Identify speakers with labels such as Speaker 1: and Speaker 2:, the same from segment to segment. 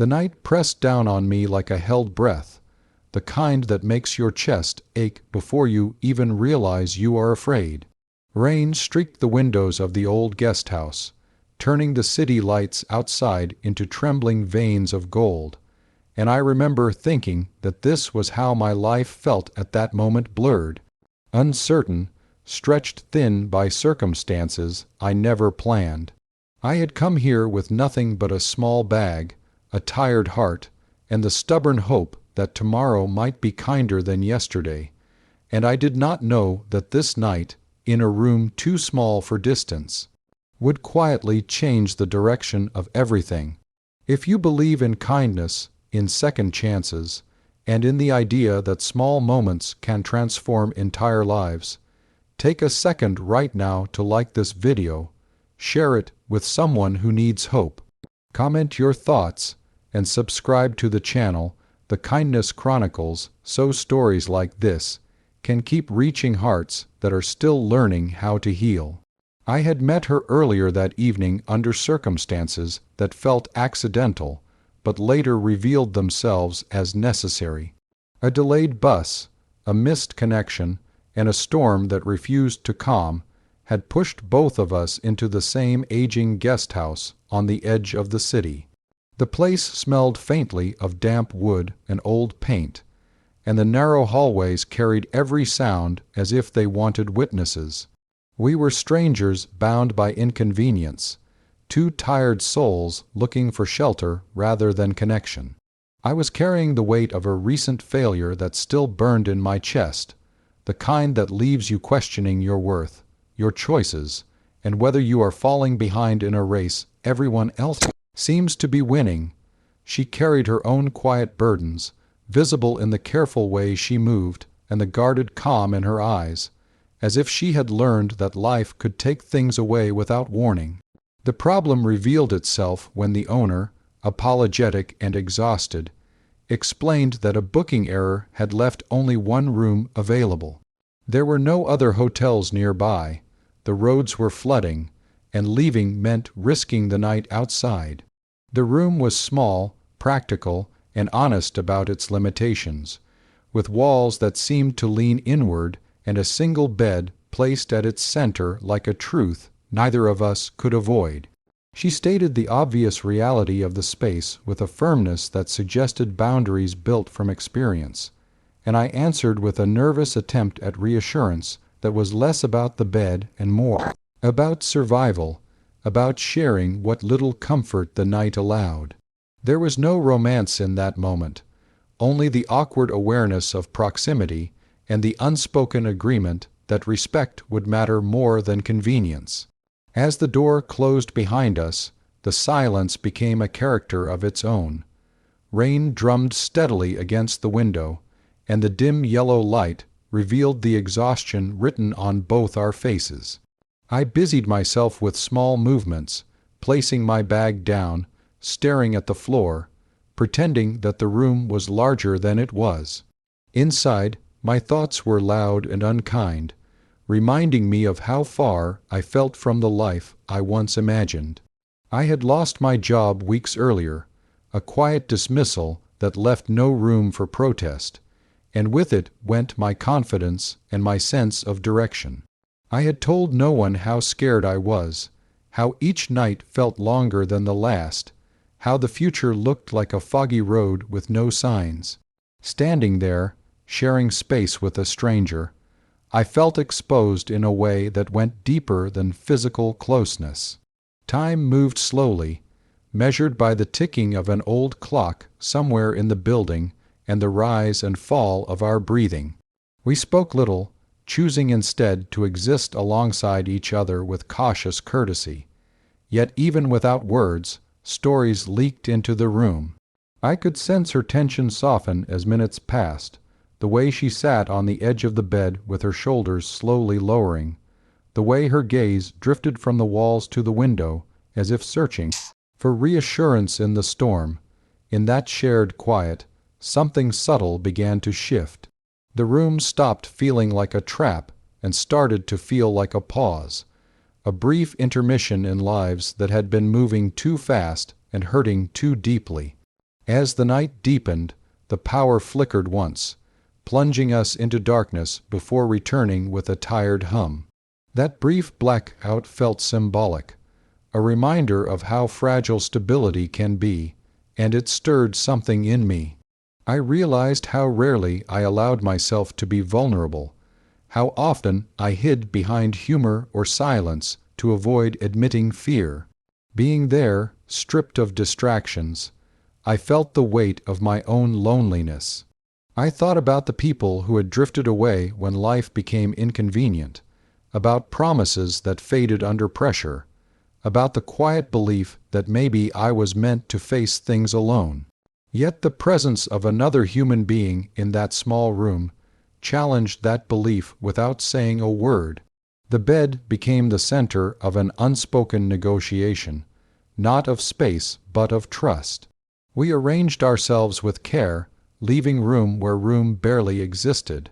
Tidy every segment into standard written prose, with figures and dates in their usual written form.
Speaker 1: The night pressed down on me like a held breath, the kind that makes your chest ache before you even realize you are afraid. Rain streaked the windows of the old guest house, turning the city lights outside into trembling veins of gold, and I remember thinking that this was how my life felt at that moment, blurred, uncertain, stretched thin by circumstances I never planned. I had come here with nothing but a small bag, a tired heart, and the stubborn hope that tomorrow might be kinder than yesterday, and I did not know that this night, in a room too small for distance, would quietly change the direction of everything. If you believe in kindness, in second chances, and in the idea that small moments can transform entire lives, take a second right now to like this video, share it with someone who needs hope, comment your thoughts, and subscribe to the channel, The Kindness Chronicles, so stories like this can keep reaching hearts that are still learning how to heal. I had met her earlier that evening under circumstances that felt accidental, but later revealed themselves as necessary. A delayed bus, a missed connection, and a storm that refused to calm had pushed both of us into the same aging guest house on the edge of the city. The place smelled faintly of damp wood and old paint, and the narrow hallways carried every sound as if they wanted witnesses. We were strangers bound by inconvenience, two tired souls looking for shelter rather than connection. I was carrying the weight of a recent failure that still burned in my chest, the kind that leaves you questioning your worth, your choices, and whether you are falling behind in a race everyone else seems to be winning. She carried her own quiet burdens, visible in the careful way she moved and the guarded calm in her eyes, as if she had learned that life could take things away without warning. The problem revealed itself when the owner, apologetic and exhausted, explained that a booking error had left only one room available. There were no other hotels nearby, the roads were flooding, and leaving meant risking the night outside. The room was small, practical, and honest about its limitations, with walls that seemed to lean inward and a single bed placed at its center like a truth neither of us could avoid. She stated the obvious reality of the space with a firmness that suggested boundaries built from experience, and I answered with a nervous attempt at reassurance that was less about the bed and more about survival, about sharing what little comfort the night allowed. There was no romance in that moment, only the awkward awareness of proximity and the unspoken agreement that respect would matter more than convenience. As the door closed behind us, the silence became a character of its own. Rain drummed steadily against the window, and the dim yellow light revealed the exhaustion written on both our faces. I busied myself with small movements, placing my bag down, staring at the floor, pretending that the room was larger than it was. Inside, my thoughts were loud and unkind, reminding me of how far I felt from the life I once imagined. I had lost my job weeks earlier, a quiet dismissal that left no room for protest, and with it went my confidence and my sense of direction. I had told no one how scared I was, how each night felt longer than the last, how the future looked like a foggy road with no signs. Standing there, sharing space with a stranger, I felt exposed in a way that went deeper than physical closeness. Time moved slowly, measured by the ticking of an old clock somewhere in the building and the rise and fall of our breathing. We spoke little, choosing instead to exist alongside each other with cautious courtesy. Yet even without words, stories leaked into the room. I could sense her tension soften as minutes passed, the way she sat on the edge of the bed with her shoulders slowly lowering, the way her gaze drifted from the walls to the window as if searching for reassurance in the storm. In that shared quiet, something subtle began to shift. The room stopped feeling like a trap and started to feel like a pause, a brief intermission in lives that had been moving too fast and hurting too deeply. As the night deepened, the power flickered once, plunging us into darkness before returning with a tired hum. That brief blackout felt symbolic, a reminder of how fragile stability can be, and it stirred something in me. I realized how rarely I allowed myself to be vulnerable, how often I hid behind humor or silence to avoid admitting fear. Being there, stripped of distractions, I felt the weight of my own loneliness. I thought about the people who had drifted away when life became inconvenient, about promises that faded under pressure, about the quiet belief that maybe I was meant to face things alone. Yet the presence of another human being in that small room challenged that belief without saying a word. The bed became the center of an unspoken negotiation, not of space but of trust. We arranged ourselves with care, leaving room where room barely existed,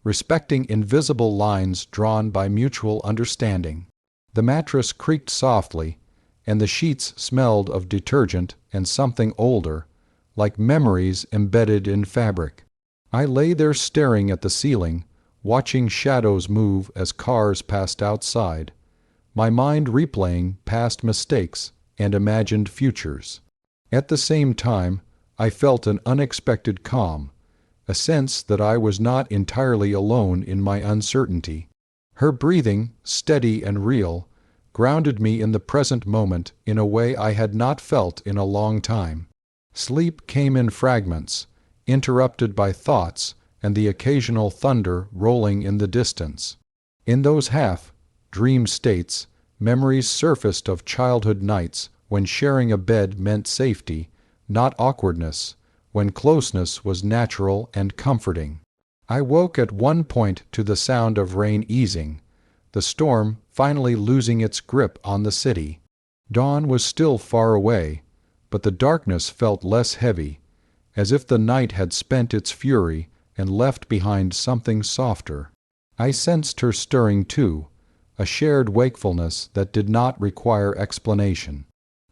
Speaker 1: respecting invisible lines drawn by mutual understanding. The mattress creaked softly, and the sheets smelled of detergent and something older, like memories embedded in fabric. I lay there staring at the ceiling, watching shadows move as cars passed outside, my mind replaying past mistakes and imagined futures. At the same time, I felt an unexpected calm, a sense that I was not entirely alone in my uncertainty. Her breathing, steady and real, grounded me in the present moment in a way I had not felt in a long time. Sleep came in fragments, interrupted by thoughts and the occasional thunder rolling in the distance. In those half-dream states, memories surfaced of childhood nights when sharing a bed meant safety, not awkwardness, when closeness was natural and comforting. I woke at one point to the sound of rain easing, the storm finally losing its grip on the city. Dawn was still far away, but the darkness felt less heavy, as if the night had spent its fury and left behind something softer. I sensed her stirring too, a shared wakefulness that did not require explanation.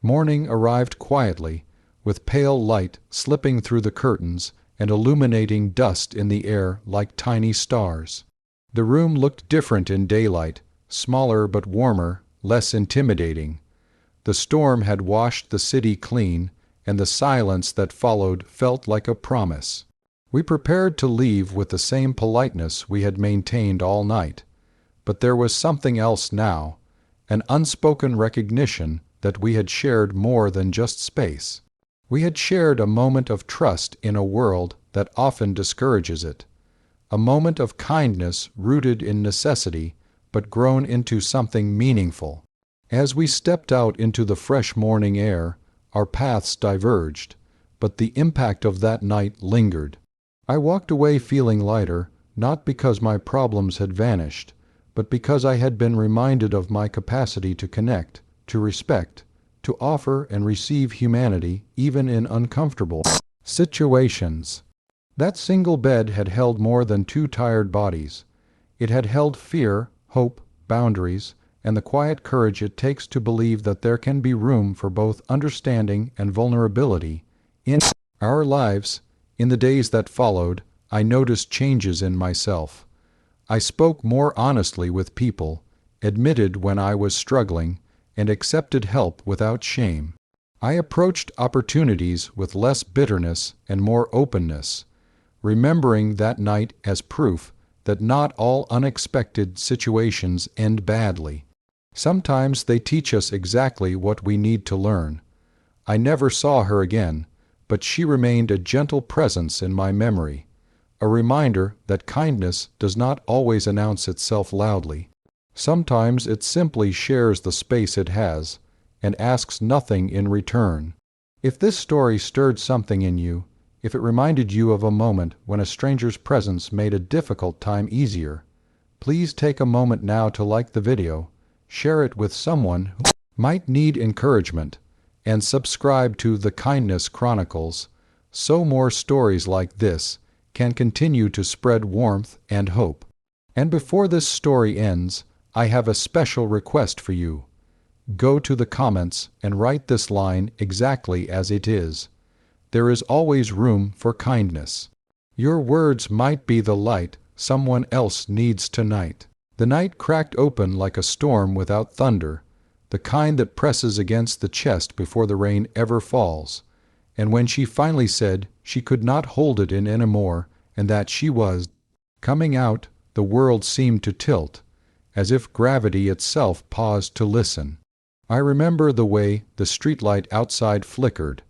Speaker 1: Morning arrived quietly, with pale light slipping through the curtains and illuminating dust in the air like tiny stars. The room looked different in daylight, smaller but warmer, less intimidating. The storm had washed the city clean, and the silence that followed felt like a promise. We prepared to leave with the same politeness we had maintained all night, but there was something else now, an unspoken recognition that we had shared more than just space. We had shared a moment of trust in a world that often discourages it, a moment of kindness rooted in necessity but grown into something meaningful. As we stepped out into the fresh morning air, our paths diverged, but the impact of that night lingered. I walked away feeling lighter, not because my problems had vanished, but because I had been reminded of my capacity to connect, to respect, to offer and receive humanity even in uncomfortable situations. That single bed had held more than two tired bodies. It had held fear, hope, boundaries, and the quiet courage it takes to believe that there can be room for both understanding and vulnerability in our lives. In the days that followed, I noticed changes in myself. I spoke more honestly with people, admitted when I was struggling, and accepted help without shame. I approached opportunities with less bitterness and more openness, remembering that night as proof that not all unexpected situations end badly. Sometimes they teach us exactly what we need to learn. I never saw her again, but she remained a gentle presence in my memory, a reminder that kindness does not always announce itself loudly. Sometimes it simply shares the space it has and asks nothing in return. If this story stirred something in you, if it reminded you of a moment when a stranger's presence made a difficult time easier, please take a moment now to like the video, share it with someone who might need encouragement, and subscribe to The Kindness Chronicles so more stories like this can continue to spread warmth and hope. And before this story ends, I have a special request for you. Go to the comments and write this line exactly as it is. there is always room for kindness. Your words might be the light someone else needs tonight. The night cracked open like a storm without thunder, the kind that presses against the chest before the rain ever falls. And when she finally said she could not hold it in anymore and that she was coming out, the world seemed to tilt, as if gravity itself paused to listen. I remember the way the streetlight outside flickered,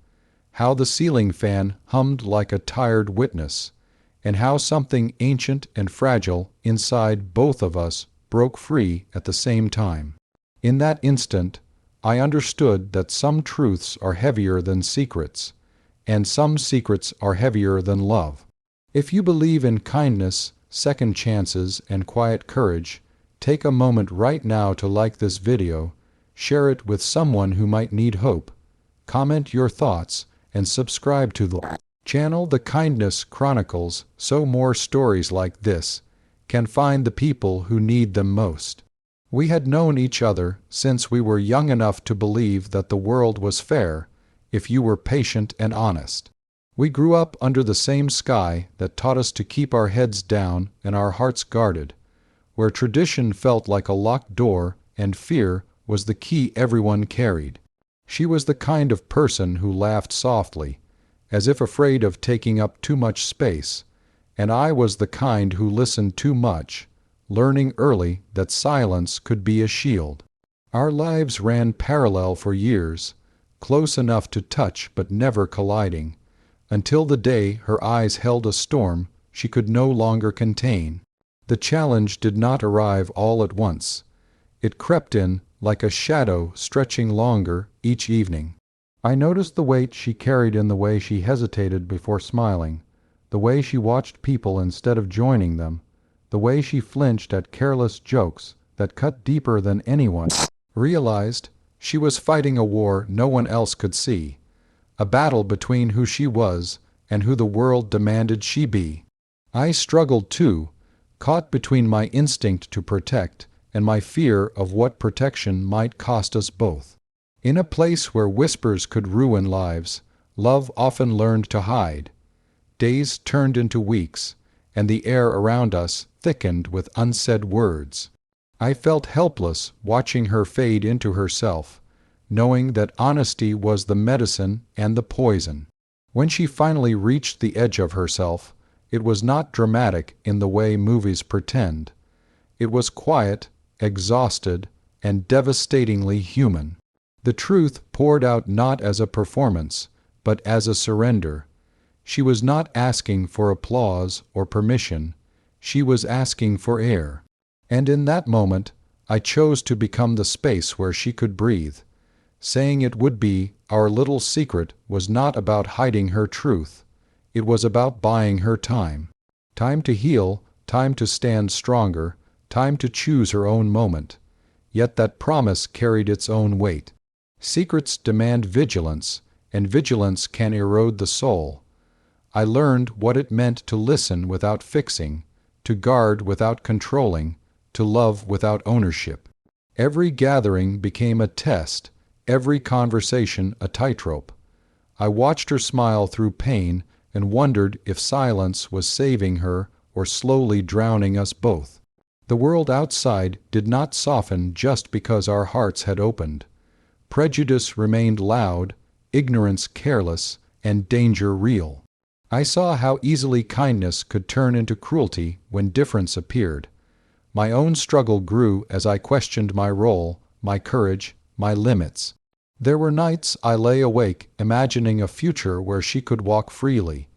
Speaker 1: how the ceiling fan hummed like a tired witness, and how something ancient and fragile inside both of us broke free at the same time. In that instant, I understood that some truths are heavier than secrets, and some secrets are heavier than love. If you believe in kindness, second chances, and quiet courage, take a moment right now to like this video, share it with someone who might need hope, comment your thoughts, and subscribe to the channel The Kindness Chronicles so more stories like this can find the people who need them most. We had known each other since we were young enough to believe that the world was fair if you were patient and honest. We grew up under the same sky that taught us to keep our heads down and our hearts guarded, where tradition felt like a locked door and fear was the key everyone carried. She was the kind of person who laughed softly, as if afraid of taking up too much space, and I was the kind who listened too much, learning early that silence could be a shield. Our lives ran parallel for years, close enough to touch but never colliding, until the day her eyes held a storm she could no longer contain. The challenge did not arrive all at once. It crept in like a shadow stretching longer each evening. I noticed the weight she carried in the way she hesitated before smiling, the way she watched people instead of joining them, the way she flinched at careless jokes that cut deeper than anyone realized. She was fighting a war no one else could see, a battle between who she was and who the world demanded she be. I struggled too, caught between my instinct to protect and my fear of what protection might cost us both. In a place where whispers could ruin lives, love often learned to hide. Days turned into weeks, and the air around us thickened with unsaid words. I felt helpless watching her fade into herself, knowing that honesty was the medicine and the poison. When she finally reached the edge of herself, it was not dramatic in the way movies pretend. It was quiet, exhausted, and devastatingly human. The truth poured out not as a performance, but as a surrender. She was not asking for applause or permission. She was asking for air. And in that moment, I chose to become the space where she could breathe. Saying it would be our little secret was not about hiding her truth. It was about buying her time. Time to heal, time to stand stronger, time to choose her own moment. Yet that promise carried its own weight. Secrets demand vigilance, and vigilance can erode the soul. I learned what it meant to listen without fixing, to guard without controlling, to love without ownership. Every gathering became a test, every conversation a tightrope. I watched her smile through pain and wondered if silence was saving her or slowly drowning us both. The world outside did not soften just because our hearts had opened. Prejudice remained loud, ignorance careless, and danger real. I saw how easily kindness could turn into cruelty when difference appeared. My own struggle grew as I questioned my role, my courage, my limits. There were nights I lay awake imagining a future where she could walk freely,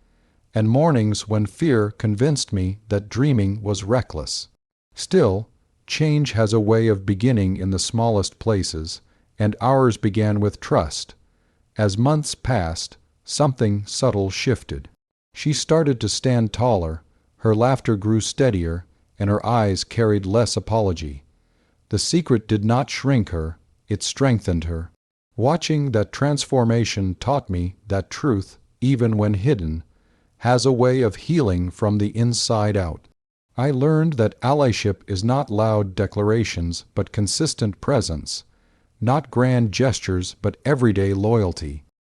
Speaker 1: and mornings when fear convinced me that dreaming was reckless. Still, change has a way of beginning in the smallest places, and ours began with trust. As months passed, something subtle shifted. She started to stand taller, her laughter grew steadier, and her eyes carried less apology. The secret did not shrink her, it strengthened her. Watching that transformation taught me that truth, even when hidden, has a way of healing from the inside out. I learned that allyship is not loud declarations but consistent presence, not grand gestures but everyday loyalty.